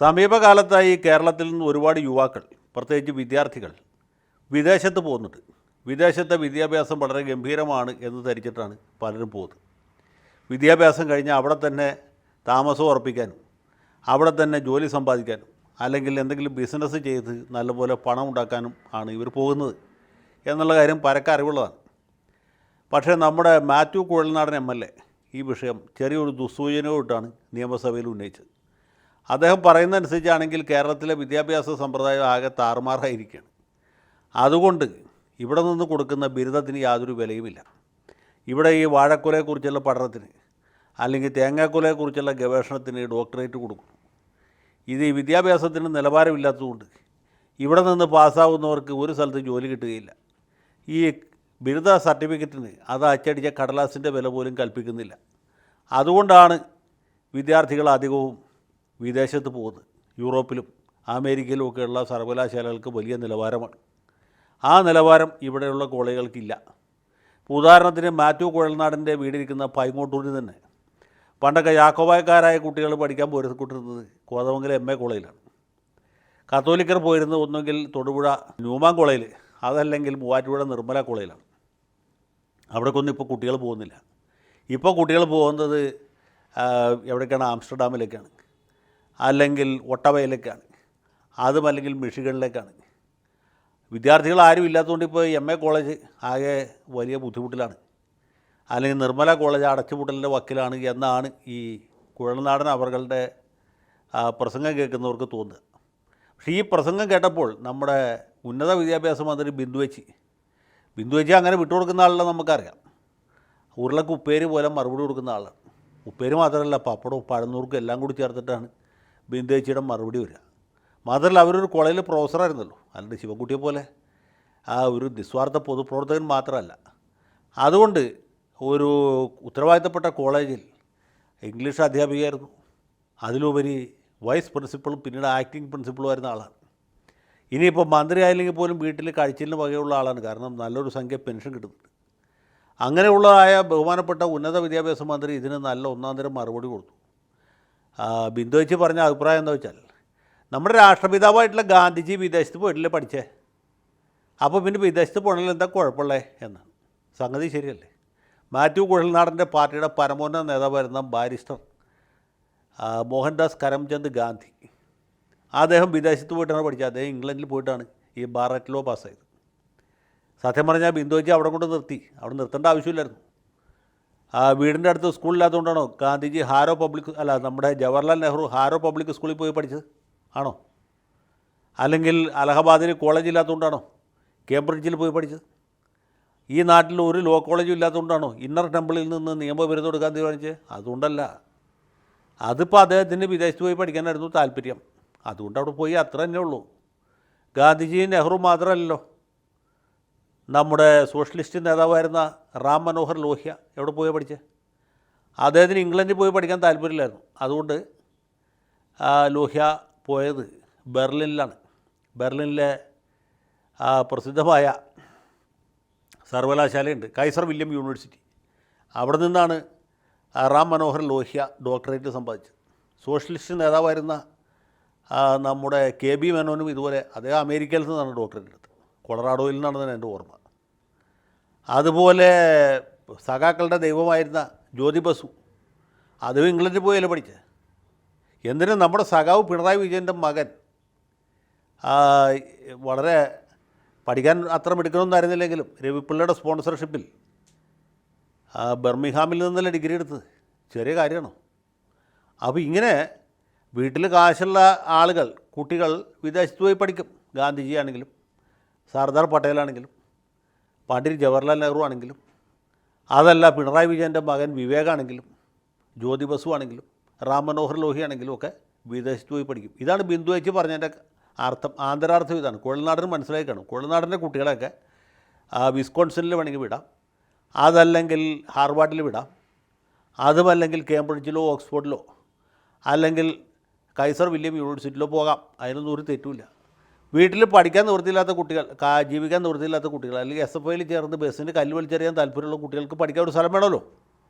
സമീപകാലത്തായി കേരളത്തിൽ നിന്ന് ഒരുപാട് യുവാക്കൾ, പ്രത്യേകിച്ച് വിദ്യാർത്ഥികൾ, വിദേശത്ത് പോകുന്നുണ്ട്. വിദേശത്തെ വിദ്യാഭ്യാസം വളരെ ഗംഭീരമാണ് എന്ന് ധരിച്ചിട്ടാണ് പലരും പോകുന്നത്. വിദ്യാഭ്യാസം കഴിഞ്ഞാൽ അവിടെ തന്നെ താമസം ഉറപ്പിക്കാനും അവിടെ തന്നെ ജോലി സമ്പാദിക്കാനും അല്ലെങ്കിൽ എന്തെങ്കിലും ബിസിനസ് ചെയ്ത് നല്ലപോലെ പണം ഉണ്ടാക്കാനും ആണ് ഇവർ പോകുന്നത് എന്നുള്ള കാര്യം പരക്കെ അറിവുള്ളതാണ്. പക്ഷേ നമ്മുടെ മാത്യു കുഴൽനാടൻ MLA ഈ വിഷയം ചെറിയൊരു ദുസ്സൂചനയോട്ടാണ് നിയമസഭയിൽ ഉന്നയിച്ചത്. അദ്ദേഹം പറയുന്നതനുസരിച്ചാണെങ്കിൽ കേരളത്തിലെ വിദ്യാഭ്യാസ സമ്പ്രദായം ആകെ താറുമാറായിരിക്കുകയാണ്. അതുകൊണ്ട് ഇവിടെ നിന്ന് കൊടുക്കുന്ന ബിരുദത്തിന് യാതൊരു വിലയുമില്ല. ഇവിടെ ഈ വാഴക്കുലയെക്കുറിച്ചുള്ള പഠനത്തിന് അല്ലെങ്കിൽ തേങ്ങാക്കുലയെക്കുറിച്ചുള്ള ഗവേഷണത്തിന് ഡോക്ടറേറ്റ് കൊടുക്കുന്നു. ഇത് ഈ വിദ്യാഭ്യാസത്തിന് നിലവാരമില്ലാത്തതുകൊണ്ട് ഇവിടെ നിന്ന് പാസ്സാവുന്നവർക്ക് ഒരു സ്ഥലത്ത് ജോലി കിട്ടുകയില്ല. ഈ ബിരുദ സർട്ടിഫിക്കറ്റിന് അത് അച്ചടിച്ച കടലാസിൻ്റെ വില പോലും കൽപ്പിക്കുന്നില്ല. അതുകൊണ്ടാണ് വിദ്യാർത്ഥികൾ അധികവും വിദേശത്ത് പോകുന്നത്. യൂറോപ്പിലും അമേരിക്കയിലും ഒക്കെയുള്ള സർവകലാശാലകൾക്ക് വലിയ നിലവാരമാണ്. ആ നിലവാരം ഇവിടെയുള്ള കോളേജുകൾക്കില്ല. ഉദാഹരണത്തിന് മാത്യു കുഴൽനാടൻ്റെ വീടിരിക്കുന്ന പൈങ്ങോട്ടൂരിൽ തന്നെ പണ്ടൊക്കെ യാക്കോബായക്കാരായ കുട്ടികൾ പഠിക്കാൻ പോയിരുന്നത് കോതമംഗലം MA കോളേജിലാണ്. കത്തോലിക്കർ പോയിരുന്നത് ഒന്നുകിൽ തൊടുപുഴ ന്യൂമാൻ കോളേജിൽ, അതല്ലെങ്കിൽ മൂവാറ്റുപുഴ നിർമ്മല കോളേജിലാണ്. അവിടേക്കൊന്നും ഇപ്പോൾ കുട്ടികൾ പോകുന്നില്ല. ഇപ്പോൾ കുട്ടികൾ പോകുന്നത് എവിടേക്കാണ്? ആംസ്റ്റർഡാമിലേക്കാണ്, അല്ലെങ്കിൽ ഒട്ടവയിലേക്കാണ്, അതുമല്ലെങ്കിൽ മിഷിഗണിലേക്കാണ്. വിദ്യാർത്ഥികൾ ആരും ഇല്ലാത്തതുകൊണ്ട് ഇപ്പോൾ MA കോളേജ് ആകെ വലിയ ബുദ്ധിമുട്ടിലാണ്, അല്ലെങ്കിൽ നിർമ്മല കോളേജ് അടച്ചുപൂട്ടലിൻ്റെ വക്കിലാണ് എന്നാണ് ഈ കുഴൽനാടൻ അവരുടെ പ്രസംഗം കേൾക്കുന്നവർക്ക് തോന്നുക. പക്ഷേ ഈ പ്രസംഗം കേട്ടപ്പോൾ നമ്മുടെ ഉന്നത വിദ്യാഭ്യാസ മന്ത്രി ബിന്ദു ചേച്ചി അങ്ങനെ വിട്ടുകൊടുക്കുന്ന ആളല്ല, നമുക്കറിയാം. ഉരുളക്ക് ഉപ്പേരി പോലെ മറുപടി കൊടുക്കുന്ന ആളാണ്. ഉപ്പേരി മാത്രമല്ല, പപ്പടവും പഴന്നൂർക്കും എല്ലാം കൂടി ചേർത്തിട്ടാണ് ബിന്ദു ചേച്ചിയുടെ മറുപടി വരിക. മാത്രമല്ല, അവരൊരു കോളേജിൽ പ്രൊഫസറായിരുന്നല്ലോ, അല്ലാണ്ട് ശിവൻകുട്ടിയെ പോലെ ഒരു നിസ്വാർത്ഥ പൊതുപ്രവർത്തകൻ മാത്രമല്ല. അതുകൊണ്ട് ഒരു ഉത്തരവാദിത്തപ്പെട്ട കോളേജിൽ ഇംഗ്ലീഷ് അധ്യാപികയായിരുന്നു. അതിലുപരി വൈസ് പ്രിൻസിപ്പളും പിന്നീട് ആക്ടിംഗ് പ്രിൻസിപ്പളും ആയിരുന്ന ആളാണ്. ഇനിയിപ്പോൾ മന്ത്രി ആയില്ലെങ്കിൽ പോലും വീട്ടിൽ കഴിച്ചിലിന് വകയുള്ള ആളാണ്. കാരണം നല്ലൊരു സംഖ്യ പെൻഷൻ കിട്ടുന്നുണ്ട്. അങ്ങനെയുള്ളതായ ബഹുമാനപ്പെട്ട ഉന്നത വിദ്യാഭ്യാസ മന്ത്രി ഇതിന് നല്ല ഒന്നാന്തരം മറുപടി കൊടുത്തു. ബിന്ദു ചേച്ചി പറഞ്ഞ അഭിപ്രായം എന്താ വെച്ചാൽ, നമ്മുടെ രാഷ്ട്രപിതാവായിട്ടുള്ള ഗാന്ധിജി വിദേശത്ത് പോയിട്ടില്ലേ പഠിച്ചേ, അപ്പോൾ പിന്നെ വിദേശത്ത് പോകണമെങ്കിൽ എന്താ കുഴപ്പമുള്ളേ എന്നാണ്. സംഗതി ശരിയല്ലേ? മാത്യു കുഴൽനാടൻ്റെ പാർട്ടിയുടെ പരമോന്നത നേതാവായിരുന്ന ബാരിസ്റ്റർ മോഹൻദാസ് കരംചന്ദ് ഗാന്ധി, അദ്ദേഹം വിദേശത്ത് പോയിട്ടാണ് പഠിച്ചത്. അദ്ദേഹം ഇംഗ്ലണ്ടിൽ പോയിട്ടാണ് ഈ ബാററ്റ് ലോ പാസ്സായത്. സത്യം പറഞ്ഞാൽ ബിന്ദു ചേച്ചി അവിടെ കൊണ്ട് നിർത്തി. അവിടെ നിർത്തേണ്ട ആവശ്യമില്ലായിരുന്നു. വീടിൻ്റെ അടുത്ത് സ്കൂളില്ലാത്തതുകൊണ്ടാണോ ഗാന്ധിജി നമ്മുടെ ജവഹർലാൽ നെഹ്റു ഹാരോ പബ്ലിക് സ്കൂളിൽ പോയി പഠിച്ചത്? ആണോ? അല്ലെങ്കിൽ അലഹബാദിൽ കോളേജ് ഇല്ലാത്തതുകൊണ്ടാണോ കേംബ്രിഡ്ജിൽ പോയി പഠിച്ചത്? ഈ നാട്ടിൽ ഒരു ലോ കോളേജും ഇല്ലാത്തതുകൊണ്ടാണോ ഇന്നർ ടെമ്പിളിൽ നിന്ന് നിയമബിരുദം എടുക്കാൻ തീരുമാനിച്ചത്? അതുകൊണ്ടല്ല. അതിപ്പോൾ അദ്ദേഹത്തിന് വിദേശത്ത് പോയി പഠിക്കാനായിരുന്നു താല്പര്യം. അതുകൊണ്ട് അവിടെ പോയി, അത്ര തന്നെ ഉള്ളൂ. ഗാന്ധിജി നെഹ്റു മാത്രമല്ലല്ലോ, നമ്മുടെ സോഷ്യലിസ്റ്റ് നേതാവായിരുന്ന റാം മനോഹർ ലോഹ്യ എവിടെ പോയി പഠിച്ചത്? അദ്ദേഹത്തിന് ഇംഗ്ലണ്ടിൽ പോയി പഠിക്കാൻ താല്പര്യമില്ലായിരുന്നു. അതുകൊണ്ട് ലോഹ്യ പോയത് ബെർലിനിലാണ്. ബെർലിനിലെ പ്രസിദ്ധമായ സർവകലാശാലയുണ്ട്, കൈസർ വില്യം യൂണിവേഴ്സിറ്റി. അവിടെ നിന്നാണ് റാം മനോഹർ ലോഹ്യ ഡോക്ടറേറ്റ് സമ്പാദിച്ചത്. സോഷ്യലിസ്റ്റ് നേതാവായിരുന്ന നമ്മുടെ KB മേനോനും ഇതുപോലെ അദ്ദേഹം അമേരിക്കയിൽ നിന്നാണ് ഡോക്ടറേറ്റ് എടുത്തത്. കൊളറാഡോയിൽ നിന്നാണെന്നാണ് എൻ്റെ ഓർമ്മ. അതുപോലെ സഖാക്കളുടെ ദൈവമായിരുന്ന ജ്യോതി ബസു, അതും ഇംഗ്ലണ്ടിൽ പോയല്ലേ പഠിച്ചത്. എന്തിനും നമ്മുടെ സഖാവ് പിണറായി വിജയൻ്റെ മകൻ വളരെ പഠിക്കാൻ അത്ര മിടുക്കണമെന്നായിരുന്നില്ലെങ്കിലും രവിപിള്ളയുടെ സ്പോൺസർഷിപ്പിൽ ബർമിംഗ്ഹാമിൽ നിന്നല്ല ഡിഗ്രി എടുത്തത്. ചെറിയ കാര്യമാണോ? അപ്പോൾ ഇങ്ങനെ വീട്ടിൽ കാശുള്ള ആളുകൾ, കുട്ടികൾ വിദേശത്ത് പോയി പഠിക്കും. ഗാന്ധിജി ആണെങ്കിലും സർദാർ പട്ടേലാണെങ്കിലും പണ്ഡിറ്റ് ജവഹർലാൽ നെഹ്റു ആണെങ്കിലും, അതല്ല പിണറായി വിജയൻ്റെ മകൻ വിവേകാണെങ്കിലും ജ്യോതി ബസു ആണെങ്കിലും റാം മനോഹർ ലോഹ്യ ആണെങ്കിലും ഒക്കെ വിദേശത്ത് പോയി പഠിക്കും. ഇതാണ് ബിന്ദു ചേച്ചി പറഞ്ഞതിൻ്റെ അർത്ഥം. ആന്തരാർത്ഥം ഇതാണ്. കുഴൽനാടന് മനസ്സിലായി കാണും. കുഴൽനാടൻ്റെ കുട്ടികളെയൊക്കെ വിസ്കോൺസിനിൽ വേണമെങ്കിൽ വിടാം, അതല്ലെങ്കിൽ ഹാർവാർഡിൽ വിടാം, അതുമല്ലെങ്കിൽ കേംബ്രിഡ്ജിലോ ഓക്സ്ഫോർഡിലോ അല്ലെങ്കിൽ കൈസർ വില്യം യൂണിവേഴ്സിറ്റിയിലോ പോകാം. അതിനൊന്നും ഒരു തെറ്റുമില്ല. വീട്ടിൽ പഠിക്കാൻ നിവൃത്തിയില്ലാത്ത കുട്ടികൾ, ജീവിക്കാൻ നിവൃത്തിയില്ലാത്ത കുട്ടികൾ, അല്ലെങ്കിൽ SFIയിൽ ചേർന്ന് ബസ്സിന് കല്ല് വലിച്ചെറിയാൻ താല്പര്യമുള്ള കുട്ടികൾക്ക് പഠിക്കാൻ ഒരു സ്ഥലം വേണമല്ലോ.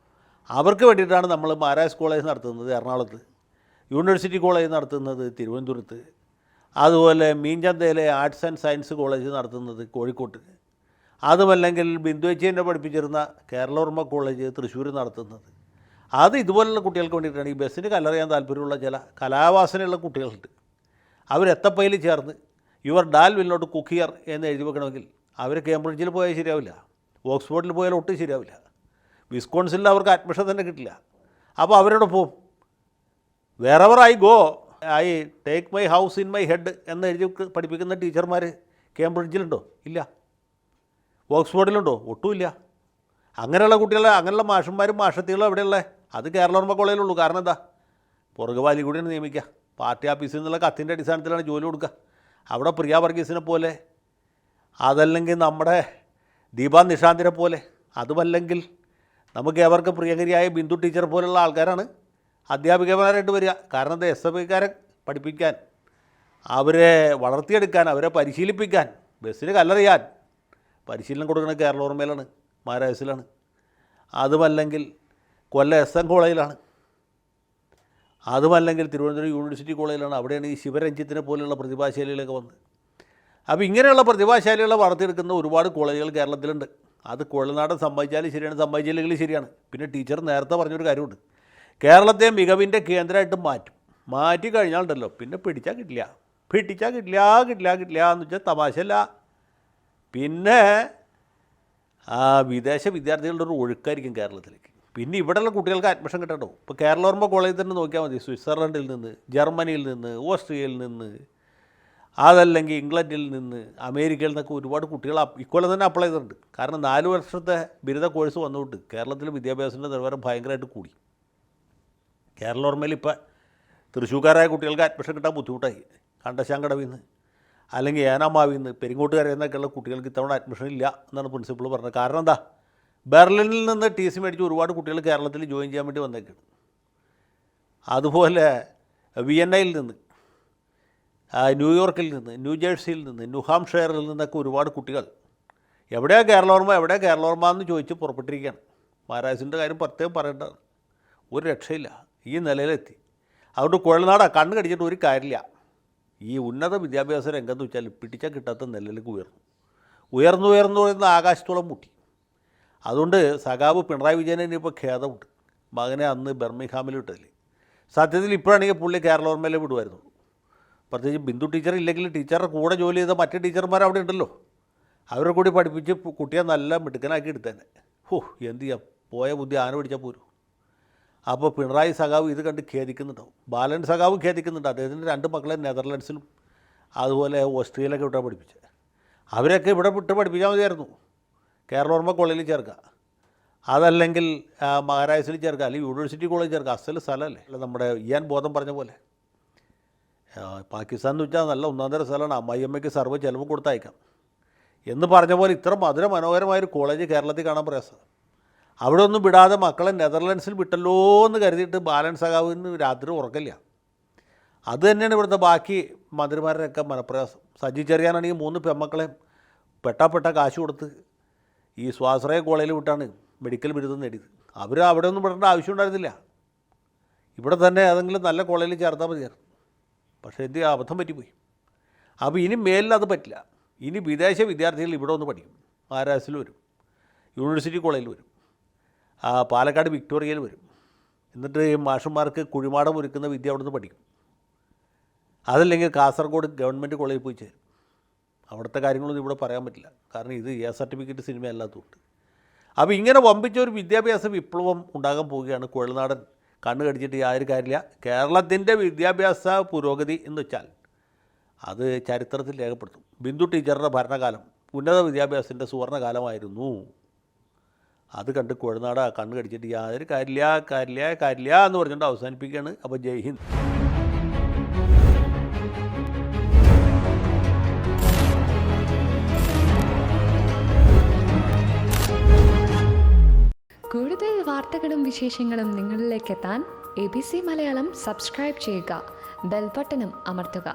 അവർക്ക് വേണ്ടിയിട്ടാണ് നമ്മൾ മഹാരാജ് കോളേജ് നടത്തുന്നത് എറണാകുളത്ത്. യൂണിവേഴ്സിറ്റി കോളേജ് നടത്തുന്നത് തിരുവനന്തപുരത്ത്, അതുപോലെ മീൻചന്തയിലെ ആർട്സ് ആൻഡ് സയൻസ് കോളേജ് നടത്തുന്നത് കോഴിക്കോട്ട്, അതുമല്ലെങ്കിൽ ബിന്ദു ചേച്ചിയെ പഠിപ്പിച്ചിരുന്ന കേരളോർമ്മ കോളേജ് തൃശ്ശൂർ നടത്തുന്നത്. അത് ഇതുപോലുള്ള കുട്ടികൾക്ക് വേണ്ടിയിട്ടാണ്. ഈ ബസ്സിന് കല്ലറിയാൻ താല്പര്യമുള്ള ചില കലാവാസനയുള്ള കുട്ടികളുണ്ട്. അവരെത്തപ്പയിൽ ചേർന്ന് your dal will not cook here എന്ന് എഴുതി വെക്കണമെങ്കിൽ അവർ കേംബ്രിഡ്ജിൽ പോയാൽ ശരിയാവില്ല, ഓക്സ്ഫോർഡിൽ പോയാൽ ഒട്ടും ശരിയാവില്ല, വിസ്കോൺസിനിൽ അവർക്ക് അഡ്മിഷൻ തന്നെ കിട്ടില്ല. അപ്പോൾ അവരോട് പോവും. Wherever I go I take my house in my head എന്ന് എഴുതി പഠിപ്പിക്കുന്ന ടീച്ചർമാർ കേംബ്രിഡ്ജിലുണ്ടോ? ഇല്ല. ഓക്സ്ഫോർഡിലുണ്ടോ? ഒട്ടുമില്ല. അങ്ങനെയുള്ള കുട്ടികളെ, അങ്ങനെയുള്ള മാഷന്മാരും മാഷത്തികളും എവിടെയുള്ള? അത് കേരളോർമ്മ കോളേജിലുള്ളൂ. കാരണം എന്താ? പുറകെ വാലി കൂടി നിയമിക്കുക. പാർട്ടി ഓഫീസിൽ നിന്നുള്ള കത്തിൻ്റെ അടിസ്ഥാനത്തിലാണ് ജോലി കൊടുക്കുക. അവിടെ പ്രിയ വർഗീസിനെ പോലെ, അതല്ലെങ്കിൽ നമ്മുടെ ദീപാ നിഷാന്തിനെ പോലെ, അതുമല്ലെങ്കിൽ നമുക്ക് ഏവർക്ക് പ്രിയങ്കരിയായ ബിന്ദു ടീച്ചർ പോലുള്ള ആൾക്കാരാണ് അധ്യാപികമാരായിട്ട് വരിക. കാരണം എന്താ? എസ് എഫ് ഐക്കാരെ പഠിപ്പിക്കാൻ, അവരെ വളർത്തിയെടുക്കാൻ, അവരെ പരിശീലിപ്പിക്കാൻ, ബസ്സിന് കല്ലെറിയാൻ പരിശീലനം കൊടുക്കുന്നത് കേരളോർമ്മയിലാണ്, മഹാരാജസിലാണ്. അതുമല്ലെങ്കിൽ കൊല്ലം എസ് എൻ കോളേജിലാണ്, അതുമല്ലെങ്കിൽ തിരുവനന്തപുരം യൂണിവേഴ്സിറ്റി കോളേജിലാണ്. അവിടെയാണ് ഈ ശിവരഞ്ജിത്തിനെ പോലെയുള്ള പ്രതിഭാശാലികളൊക്കെ വന്ന്. അപ്പോൾ ഇങ്ങനെയുള്ള പ്രതിഭാശാലികളെ വളർത്തിയെടുക്കുന്ന ഒരുപാട് കോളേജുകൾ കേരളത്തിലുണ്ട്. അത് കുഴൽനാടൻ സമ്മതിച്ചാലും ശരിയാണ്, സമ്മതിച്ചില്ലെങ്കിൽ ശരിയാണ്. പിന്നെ ടീച്ചർ നേരത്തെ പറഞ്ഞൊരു കാര്യമുണ്ട്, കേരളത്തെ മികവിൻ്റെ കേന്ദ്രമായിട്ട് മാറ്റി കഴിഞ്ഞാലുണ്ടല്ലോ പിന്നെ പിടിച്ചാൽ കിട്ടില്ല എന്ന് വെച്ചാൽ തമാശല്ല. പിന്നെ വിദേശ വിദ്യാർത്ഥികളുടെ ഒരു ഒഴുക്കായിരിക്കും കേരളത്തിലേക്ക്. പിന്നെ ഇവിടെയുള്ള കുട്ടികൾക്ക് അഡ്മിഷൻ കിട്ടണ്ടോ? ഇപ്പോൾ കേരളോർമ്മ കോളേജിൽ തന്നെ നോക്കിയാൽ മതി. സ്വിറ്റ്സർലൻഡിൽ നിന്ന്, ജർമ്മനിയിൽ നിന്ന്, ഓസ്ട്രിയയിൽ നിന്ന്, അതല്ലെങ്കിൽ ഇംഗ്ലണ്ടിൽ നിന്ന്, അമേരിക്കയിൽ നിന്നൊക്കെ ഒരുപാട് കുട്ടികൾ ഇക്കൊല്ലം തന്നെ അപ്ലൈ ചെയ്തിട്ടുണ്ട്. കാരണം 4 വർഷത്തെ ബിരുദ കോഴ്സ് വന്നുകൊണ്ട് കേരളത്തിൽ വിദ്യാഭ്യാസത്തിൻ്റെ നിലവാരം ഭയങ്കരമായിട്ട് കൂടി. കേരളോർമ്മയിൽ ഇപ്പോൾ തൃശ്ശൂർക്കാരായ കുട്ടികൾക്ക് അഡ്മിഷൻ കിട്ടാൻ ബുദ്ധിമുട്ടായി. കണ്ടശാങ്കടവിൽ നിന്ന് അല്ലെങ്കിൽ ഏനാമാവിൽ നിന്ന്, പെരിങ്ങോട്ടുകരയിൽ നിന്നൊക്കെയുള്ള കുട്ടികൾക്ക് ഇത്തവണ അഡ്മിഷൻ ഇല്ല എന്നാണ് പ്രിൻസിപ്പൾ പറഞ്ഞത്. കാരണം എന്താ? ബെർലിനിൽ നിന്ന് TC മേടിച്ച് ഒരുപാട് കുട്ടികൾ കേരളത്തിൽ ജോയിൻ ചെയ്യാൻ വേണ്ടി വന്നേക്കാണ്. അതുപോലെ വിയന്നയിൽ നിന്ന്, ന്യൂയോർക്കിൽ നിന്ന്, ന്യൂജേഴ്സിയിൽ നിന്ന്, ന്യൂഹാംഷെയറിൽ നിന്നൊക്കെ ഒരുപാട് കുട്ടികൾ എവിടെയാണ് കേരളോർമ്മ എന്ന് ചോദിച്ച് പുറപ്പെട്ടിരിക്കുകയാണ്. മഹാരാജസിൻ്റെ കാര്യം പ്രത്യേകം പറയേണ്ടതാണ്. ഒരു രക്ഷയില്ല, ഈ നിലയിലെത്തി. അതുകൊണ്ട് കുഴൽനാടാ കണ്ണ് കടിച്ചിട്ട് ഒരു കാര്യമില്ല. ഈ ഉന്നത വിദ്യാഭ്യാസ രംഗമെന്ന് വെച്ചാൽ പിടിച്ചാൽ കിട്ടാത്ത നിലയിലേക്ക് ഉയർന്നു വരുന്ന ആകാശത്തോളം മുട്ടി. അതുകൊണ്ട് സഖാവ് പിണറായി വിജയനെ ഇപ്പോൾ ഖേദമുണ്ട്, മകനെ അന്ന് ബർമിംഗ്ഹാമിൽ വിട്ടതിൽ. സത്യത്തിൽ ഇപ്പോഴാണെങ്കിൽ പുള്ളി കേരളോർമ്മയിൽ വിടുമായിരുന്നു. പ്രത്യേകിച്ച് ബിന്ദു ടീച്ചർ ഇല്ലെങ്കിൽ ടീച്ചറുടെ കൂടെ ജോലി ചെയ്ത മറ്റ് ടീച്ചർമാർ അവിടെ ഉണ്ടല്ലോ, അവരെ കൂടി പഠിപ്പിച്ച് കുട്ടിയെ നല്ല മിടുക്കനാക്കി എടുത്തേനെ. എന്ത് ചെയ്യാം, പോയ ബുദ്ധി ആന പിടിച്ചാൽ പോരും. അപ്പോൾ പിണറായി സഖാവ് ഇത് കണ്ട് ഖേദിക്കുന്നുണ്ടാവും. ബാലൻ സഖാവ് ഖേദിക്കുന്നുണ്ട്. അദ്ദേഹത്തിൻ്റെ 2 മക്കളെ നെതർലൻഡ്സിലും അതുപോലെ ഓസ്ട്രേലിയയിലൊക്കെ വിട്ടാൽ പഠിപ്പിച്ചത്. അവരൊക്കെ ഇവിടെ വിട്ട് പഠിപ്പിച്ചാൽ മതിയായിരുന്നു. കേരളോർമ്മ കോളേജിൽ ചേർക്കുക, അതല്ലെങ്കിൽ മഹാരാജസിൽ ചേർക്കുക, അല്ലെങ്കിൽ യൂണിവേഴ്സിറ്റി കോളേജിൽ ചേർക്കുക. അസൽ സ്ഥലമല്ലേ? നമ്മുടെ ഇയാൻ ബോധം പറഞ്ഞ പോലെ പാകിസ്ഥാൻ എന്ന് വെച്ചാൽ നല്ല ഒന്നാന്തര സ്ഥലമാണ്, അമ്മായിയമ്മയ്ക്ക് സർവ്വ ചിലവ് കൊടുത്തയക്കാം എന്ന് പറഞ്ഞ പോലെ ഇത്ര മനോഹരമായൊരു കോളേജ് കേരളത്തിൽ കാണാൻ പ്രയാസം. അവിടെ ഒന്നും വിടാതെ മക്കളെ നെതർലൻഡ്സിൽ വിട്ടല്ലോ എന്ന് കരുതിയിട്ട് ബാലൻ സഖാവിന് രാത്രി ഉറക്കില്ല. അത് തന്നെയാണ് ഇവിടുത്തെ ബാക്കി മന്ത്രിമാരുടെയൊക്കെ മനപ്രയാസം. സജി ചെറിയാനാണെങ്കിൽ 3 പെമ്മക്കളെയും പെട്ട കാശ് കൊടുത്ത് ഈ സ്വാശ്രയ കോളേജിൽ വിട്ടാണ് മെഡിക്കൽ ബിരുദം നേടിയത്. അവർ അവിടെ ഒന്നും വിടേണ്ട ആവശ്യം ഉണ്ടായിരുന്നില്ല, ഇവിടെ തന്നെ ഏതെങ്കിലും നല്ല കോളേജിൽ ചേർത്താൽ മതിയായിരുന്നു. പക്ഷേ എന്ത് അബദ്ധം പറ്റിപ്പോയി. അപ്പോൾ ഇനി മേലിൽ അത് പറ്റില്ല. ഇനി വിദേശ വിദ്യാർത്ഥികൾ ഇവിടെ ഒന്ന് പഠിക്കും. മഹാരാജസിൽ വരും, യൂണിവേഴ്സിറ്റി കോളേജിൽ വരും, പാലക്കാട് വിക്ടോറിയയിൽ വരും. എന്നിട്ട് മാഷന്മാർക്ക് കുഴിമാടം ഒരുക്കുന്ന വിദ്യ അവിടെ നിന്ന് പഠിക്കും. അതല്ലെങ്കിൽ കാസർഗോഡ് ഗവൺമെൻറ് കോളേജിൽ പോയി ചേരും. അവിടുത്തെ കാര്യങ്ങളൊന്നും ഇവിടെ പറയാൻ പറ്റില്ല, കാരണം ഇത് A സർട്ടിഫിക്കറ്റ് സിനിമ അല്ലാത്തതുകൊണ്ട്. അപ്പോൾ ഇങ്ങനെ വമ്പിച്ച ഒരു വിദ്യാഭ്യാസ വിപ്ലവം ഉണ്ടാകാൻ പോവുകയാണ്. കുഴൽനാടൻ കണ്ണ് കടിച്ചിട്ട് യാതൊരു കാര്യമില്ല. കേരളത്തിൻ്റെ വിദ്യാഭ്യാസ പുരോഗതി എന്ന് വെച്ചാൽ അത് ചരിത്രത്തിൽ രേഖപ്പെടുത്തും. ബിന്ദു ടീച്ചറുടെ ഭരണകാലം ഉന്നത വിദ്യാഭ്യാസത്തിൻ്റെ സുവർണ്ണകാലമായിരുന്നു. അത് കണ്ട് കുഴൽനാട് കണ്ണ് കടിച്ചിട്ട് യാതൊരു കാര്യമില്ല എന്ന് പറഞ്ഞുകൊണ്ട് അവസാനിപ്പിക്കുകയാണ്. അപ്പോൾ ജയ് ഹിന്ദ്. കൂടുതൽ വാർത്തകളും വിശേഷങ്ങളും നിങ്ങളിലേക്ക് എത്താൻ ABC മലയാളം സബ്സ്ക്രൈബ് ചെയ്യുക, ബെൽ ബട്ടണും അമർത്തുക.